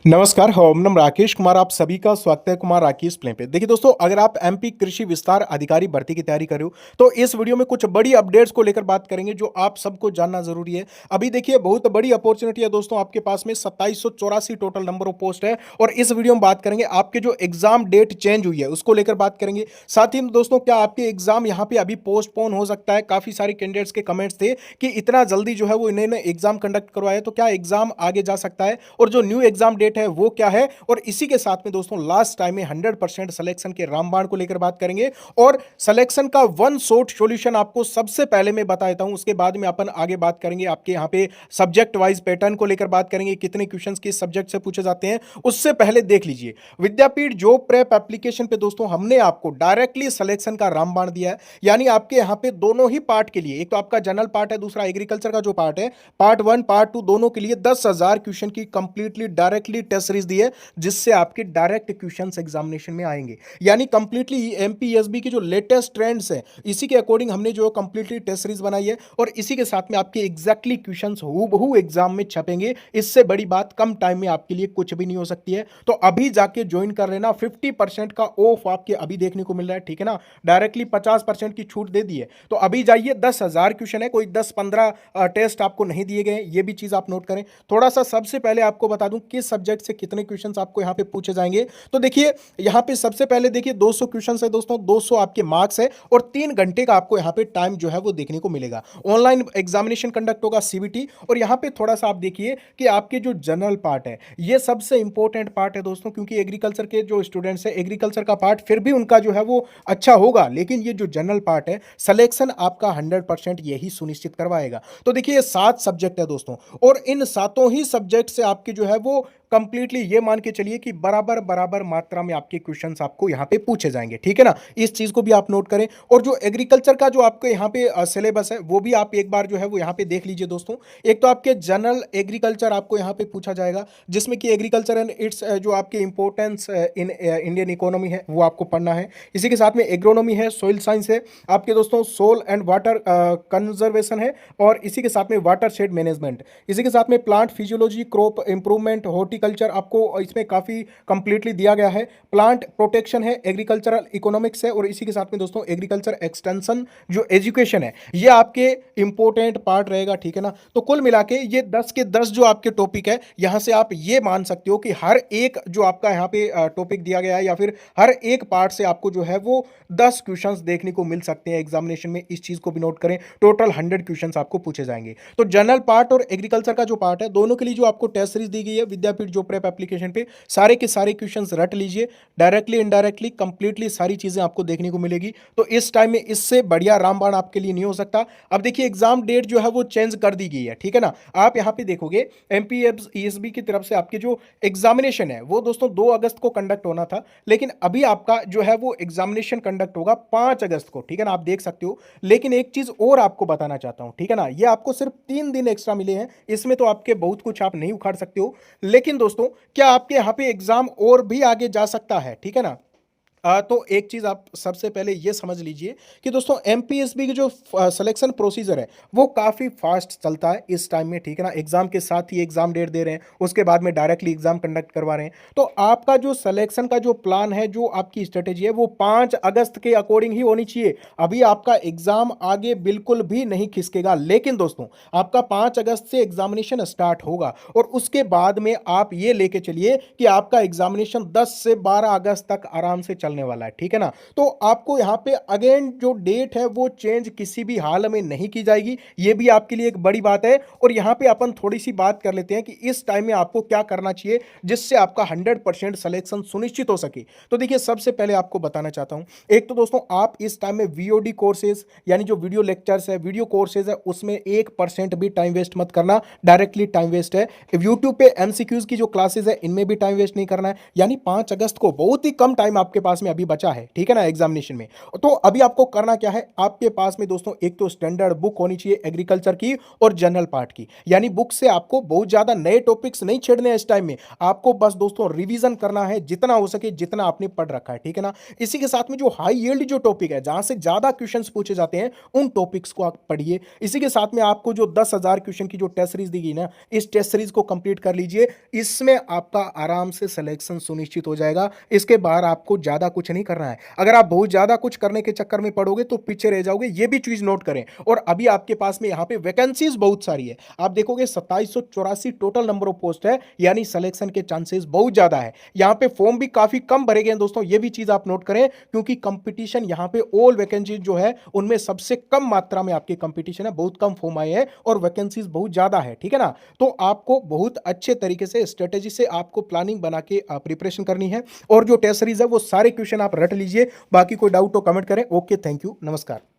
नमस्कार, हम नाम राकेश कुमार, आप सभी का स्वागत है कुमार राकेश प्ले पे। देखिए दोस्तों, अगर आप एमपी कृषि विस्तार अधिकारी भर्ती की तैयारी कर रहे हो, तो इस वीडियो में कुछ बड़ी अपडेट्स को लेकर बात करेंगे जो आप सबको जानना जरूरी है। अभी देखिए, बहुत बड़ी अपॉर्चुनिटी है दोस्तों आपके पास में। 2784 टोटल नंबर ऑफ पोस्ट है और इस वीडियो में बात करेंगे आपके जो एग्जाम डेट चेंज हुई है उसको लेकर बात करेंगे। साथ ही में दोस्तों, क्या आपके एग्जाम यहाँ पे अभी पोस्टपोन हो सकता है? काफी सारे कैंडिडेट्स के कमेंट्स थे कि इतना जल्दी जो है वो इन्होंने एग्जाम कंडक्ट करवाया, तो क्या एग्जाम आगे जा सकता है और जो न्यू एग्जाम डेट है वो क्या है। और इसी के साथ में दोस्तों, लास्ट टाइम में 100% सिलेक्शन के रामबाण को लेकर बात करेंगे और सिलेक्शन का वन शॉट सॉल्यूशन आपको सबसे पहले मैं बता देता हूं। उसके बाद में अपन आगे बात करेंगे आपके यहां पे सब्जेक्ट वाइज पैटर्न को लेकर बात करेंगे, कितने क्वेश्चंस किस सब्जेक्ट से पूछे जाते हैं। उससे पहले देख लीजिए, विद्यापीठ जॉब प्रेप एप्लीकेशन पे दोस्तों हमने आपको डायरेक्टली सिलेक्शन का रामबाण दिया है। यानी आपके यहां पे दोनों ही पार्ट के लिए, एक तो आपका जनरल पार्ट है, दूसरा एग्रीकल्चर का जो पार्ट है, पार्ट 1 पार्ट 2 दोनों के लिए 10,000 क्वेश्चन की कंप्लीटली डायरेक्टली टेस्ट सीरीज दी है, जिससे आपके डायरेक्ट क्वेश्चंस एग्जामिनेशन में आएंगे। यानी कंप्लीटली एमपीएसबी की जो लेटेस्ट ट्रेंड्स हैं, इसी के अकॉर्डिंग हमने जो कंप्लीटली टेस्ट सीरीज बनाई है और इसी के साथ में आपके एग्जैक्टली क्वेश्चंस हूबहू एग्जाम में छपेंगे। इससे बड़ी बात कम टाइम में आपके लिए कुछ भी नहीं हो सकती है। तो अभी जाके ज्वाइन कर लेना। 50% का ऑफ आपके अभी देखने को मिल रहा है, ठीक है ना। डायरेक्टली 50% की छूट दे दी है, तो अभी जाइए। 10,000 क्वेश्चन है, कोई 10-15 टेस्ट आपको नहीं दिए गए, ये भी चीज आप नोट करें। थोड़ा सा सबसे पहले आपको बता दूं किस सब्जेक्ट से कितने क्वेश्चंस आपको यहां पे पूछे जाएंगे। तो देखिए, यहां पे सबसे पहले देखिए 200 क्वेश्चंस है दोस्तों, 200 आपके मार्क्स है और 3 घंटे का आपको यहां पे टाइम जो है वो देखने को मिलेगा। ऑनलाइन एग्जामिनेशन कंडक्ट होगा, सीबीटी। और यहां पे थोड़ा सा आप देखिए कि आपके जो जनरल पार्ट है, ये सबसे इंपॉर्टेंट पार्ट है दोस्तों, क्योंकि एग्रीकल्चर के जो स्टूडेंट्स है, एग्रीकल्चर का पार्ट फिर भी उनका जो है वो अच्छा होगा, लेकिन ये जो जनरल पार्ट है, सिलेक्शन आपका 100% यही सुनिश्चित करवाएगा। तो देखिए, ये 7 सब्जेक्ट है दोस्तों और इन सातों ही सब्जेक्ट से आपके जो है वो कंप्लीटली ये मान के चलिए कि बराबर बराबर मात्रा में आपके क्वेश्चंस आपको यहां पे पूछे जाएंगे, ठीक है ना। इस चीज को भी आप नोट करें। और जो एग्रीकल्चर का जो आपके यहां पे सिलेबस है, वो भी आप एक बार जो है वो यहां पे देख लीजिए दोस्तों। एक तो आपके जनरल एग्रीकल्चर आपको यहां पे पूछा जाएगा, जिसमें कि एग्रीकल्चर एंड इट्स जो आपके इंपॉर्टेंस इन इंडियन इकोनॉमी है वो आपको पढ़ना है। इसी के साथ में एग्रोनॉमी है, सॉइल साइंस है आपके दोस्तों, सोल एंड वाटर कंजर्वेशन है, और इसी के साथ में वाटर शेड मैनेजमेंट, इसी के साथ में plant physiology, crop improvement, horticulture आपको इसमें काफी कंप्लीटली दिया गया है। प्लांट प्रोटेक्शन है, एग्रीकल्चरल इकोनॉमिक्स है, और इसी के साथ में दोस्तों एग्रीकल्चर एक्सटेंशन जो एजुकेशन है, ये आपके इंपॉर्टेंट पार्ट रहेगा, ठीक है ना। तो कुल मिला के ये 10 के 10 जो आपके टॉपिक है, यहां से आप ये मान सकते हो कि हर एक जो आपका यहां पे टॉपिक दिया गया है या फिर हर एक पार्ट से आपको जो है वो 10 क्वेश्चंस देखने को मिल सकते हैं एग्जामिनेशन में। इस चीज को भी नोट करें, टोटल 100 क्वेश्चंस आपको पूछे जाएंगे। तो जनरल पार्ट और एग्रीकल्चर का जो पार्ट है, दोनों के लिए जो आपको टेस्ट सीरीज दी गई है विद्यापीठ जो प्रेप एप्लीकेशन पे, सारे के सारे क्वेश्चंस रट लीजिए। डायरेक्टली इनडायरेक्टली कंप्लीटली सारी चीजें आपको देखने को मिलेगी। तो इस टाइम में इससे बढ़िया रामबाण आपके लिए नहीं हो सकता। अब देखिए, एग्जाम डेट जो है वो चेंज कर दी गई है, ठीक है ना। आप यहां पे देखोगे एमपीएसबी की तरफ से आपके जो एग्जामिनेशन है वो दोस्तों 2 अगस्त को कंडक्ट होना था, लेकिन अभी आपका जो है वो एग्जामिनेशन कंडक्ट होगा 5 अगस्त को, ठीक है ना। आप देख सकते हो। लेकिन एक चीज और आपको बताना चाहता हूं, ठीक है ना, ये आपको सिर्फ 3 दिन एक्स्ट्रा मिले हैं, इसमें तो आपके बहुत कुछ आप नहीं उखाड़ सकते हो। लेकिन दोस्तों, क्या आपके यहां पे एग्जाम और भी आगे जा सकता है, ठीक है ना। तो एक चीज आप सबसे पहले ये समझ लीजिए कि दोस्तों एमपीएसबी की जो सिलेक्शन प्रोसीजर है वो काफी फास्ट चलता है इस टाइम में, ठीक है ना। एग्जाम के साथ ही एग्जाम डेट दे रहे हैं, उसके बाद में डायरेक्टली एग्जाम कंडक्ट करवा रहे हैं। तो आपका जो सिलेक्शन का जो प्लान है, जो आपकी स्ट्रेटेजी है, वो 5 अगस्त के अकॉर्डिंग ही होनी चाहिए। अभी आपका एग्जाम आगे बिल्कुल भी नहीं खिसकेगा, लेकिन दोस्तों आपका 5 अगस्त से एग्जामिनेशन स्टार्ट होगा और उसके बाद में आप ये लेके चलिए कि आपका एग्जामिनेशन 10 से 12 अगस्त तक आराम से चलने वाला है, ठीक है ना। तो आपको यहां पे अगेन जो डेट है वो चेंज किसी भी हाल में नहीं की जाएगी, ये भी आपके लिए एक बड़ी बात है। और यहां पे अपन थोड़ी सी बात कर लेते हैं कि इस टाइम में आपको क्या करना चाहिए जिससे आपका 100% सिलेक्शन सुनिश्चित हो सके। तो देखिए, सबसे पहले आपको बताना चाहता हूं, एक तो दोस्तों आप इस टाइम में वीओडी कोर्सेज यानी जो वीडियो लेक्चर्स है, वीडियो कोर्सेज है, उसमें 1% भी टाइम वेस्ट मत करना, डायरेक्टली टाइम वेस्ट है। यूट्यूब पे एमसीक्यूज की जो क्लासेज है, इनमें भी टाइम वेस्ट नहीं करना है। यानी 5 अगस्त को बहुत ही कम टाइम आपके पास पास में अभी बचा है, ठीक है ना, एग्जामिनेशन में। तो अभी आपको करना क्या है, आपके पास में दोस्तों एक तो स्टैंडर्ड बुक होनी चाहिए एग्रीकल्चर की और जनरल पार्ट की, यानी बुक से आपको बहुत ज्यादा नए टॉपिक्स नहीं छेड़ने हैं इस टाइम में, आपको बस दोस्तों रिवीजन करना है जितना हो सके, जितना आपने पढ़ रखा है, ठीक है ना। इसी के साथ में जो हाई यील्ड जो टॉपिक है, जहां से ज्यादा क्वेश्चंस पूछे जाते हैं, उन टॉपिक्स को आप पढ़िए। इसी के साथ में आपको जो 10,000 क्वेश्चन की जो टेस्ट सीरीज दी गई ना, इस टेस्ट सीरीज को कंप्लीट कर लीजिए। इसमें आपका आराम से सिलेक्शन सुनिश्चित हो जाएगा। इसके बाहर आपको ज्यादा कुछ नहीं करना है। अगर आप बहुत ज्यादा कुछ करने के चक्कर में पड़ोगे तो पीछे रह जाओगे, ये भी चीज नोट करें। और अभी आपके पास में यहाँ पे वैकेंसीज बहुत सारी है, आप देखोगे 2784 टोटल नंबर ऑफ पोस्ट है, यानी सिलेक्शन के चांसेस बहुत ज्यादा है। यहाँ पे फॉर्म भी काफी कम भरे गए हैं दोस्तों, ये भी चीज आप नोट करें, क्योंकि कंपटीशन यहाँ पे ऑल वैकेंसीज जो है उनमें सबसे कम मात्रा में आपकी कंपटीशन है, बहुत कम फॉर्म आए हैं और वैकेंसीज बहुत ज्यादा है, ठीक है ना। तो आपको बहुत अच्छे तरीके से स्ट्रेटेजी से आपको प्लानिंग बना के प्रिपरेशन करनी है। और जो टेस्ट सीरीज है वो सारे क्वेश्चन आप रट लीजिए। बाकी कोई डाउट तो कमेंट करें। ओके, थैंक यू, नमस्कार।